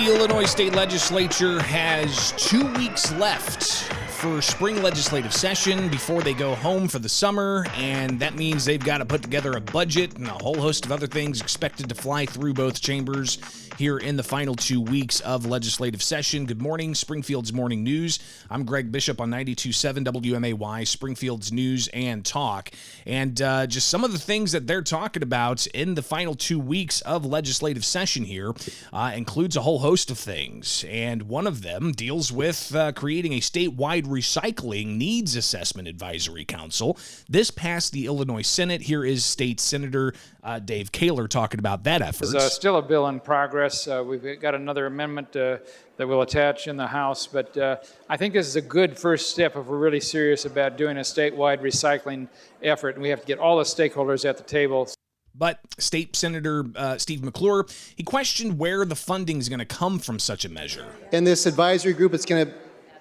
The Illinois State Legislature has 2 weeks left for spring legislative session before they go home for the summer, and that means they've got to put together a budget and a whole host of other things expected to fly through both chambers here in the final 2 weeks of legislative session. Good morning, Springfield's Morning News. I'm Greg Bishop on 92.7 WMAY, Springfield's News and Talk. And just some of the things that they're talking about in the final 2 weeks of legislative session here includes a whole host of things. And one of them deals with creating a statewide recycling needs assessment advisory council. This passed the Illinois Senate. Here is State Senator Dave Kaler talking about that effort. There's still a bill in progress. We've got another amendment that we'll attach in the House, but I think this is a good first step if we're really serious about doing a statewide recycling effort, and we have to get all the stakeholders at the table. But State Senator Steve McClure, he questioned where the funding is going to come from such a measure. In this advisory group, it's going to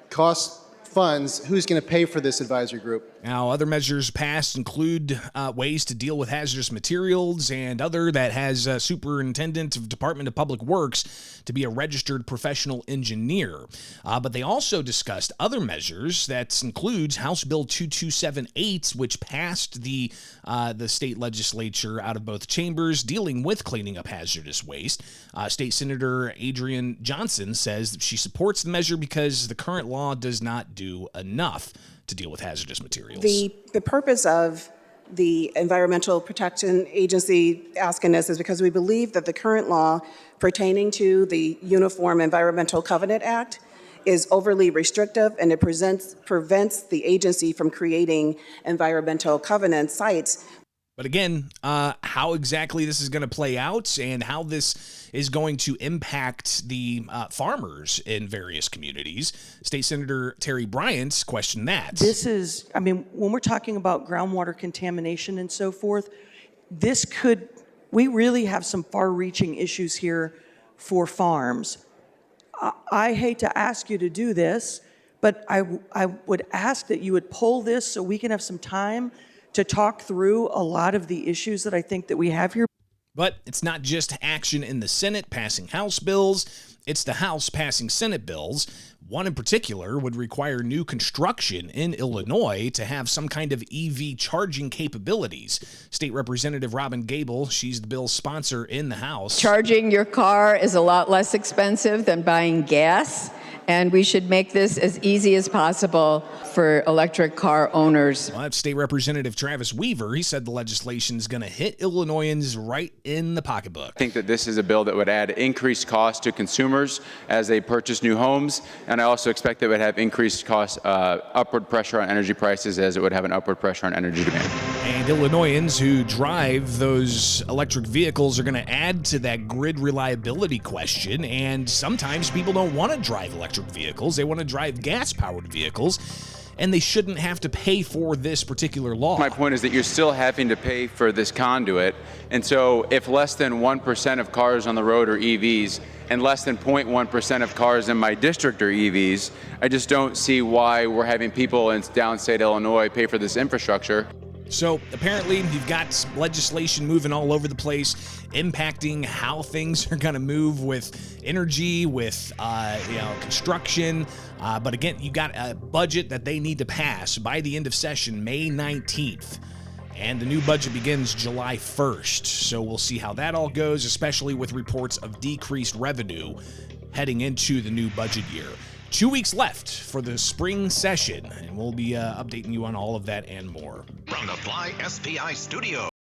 cost funds. Who's going to pay for this advisory group? Now, other measures passed include ways to deal with hazardous materials, and other that has Superintendent of Department of Public Works to be a registered professional engineer. But they also discussed other measures that includes House Bill 2278, which passed the state legislature out of both chambers, dealing with cleaning up hazardous waste. State Senator Adrienne Johnson says that she supports the measure because the current law does not do enough to deal with hazardous materials. The purpose of the Environmental Protection Agency asking this is because we believe that the current law pertaining to the Uniform Environmental Covenant Act is overly restrictive, and it prevents the agency from creating environmental covenant sites. But again, how exactly this is going to play out and how this is going to impact the farmers in various communities, State Senator Terry Bryant questioned that. When we're talking about groundwater contamination and so forth, we really have some far-reaching issues here for farms. I hate to ask you to do this, but I would ask that you would pull this so we can have some time to talk through a lot of the issues that I think that we have here. But it's not just action in the Senate passing House bills, it's the House passing Senate bills. One in particular would require new construction in Illinois to have some kind of EV charging capabilities. State Representative Robin Gable, she's the bill's sponsor in the House. Charging your car is a lot less expensive than buying gas, and we should make this as easy as possible for electric car owners. Well, that's State Representative Travis Weaver. He said the legislation is going to hit Illinoisans right in the pocketbook. I think that this is a bill that would add increased costs to consumers as they purchase new homes, and I also expect that it would have increased costs, upward pressure on energy prices, as it would have an upward pressure on energy demand. And Illinoisans who drive those electric vehicles are going to add to that grid reliability question, and sometimes people don't want to drive electric vehicles. They want to drive gas-powered vehicles, and they shouldn't have to pay for this particular law. My point is that you're still having to pay for this conduit, and so if less than 1% of cars on the road are EVs and less than 0.1% of cars in my district are EVs, I just don't see why we're having people in downstate Illinois pay for this infrastructure. So apparently you've got legislation moving all over the place, impacting how things are going to move with energy, with construction. But again, you got a budget that they need to pass by the end of session, May 19th. And the new budget begins July 1st. So we'll see how that all goes, especially with reports of decreased revenue heading into the new budget year. 2 weeks left for the spring session, and we'll be updating you on all of that and more. From the Fly SPI studio.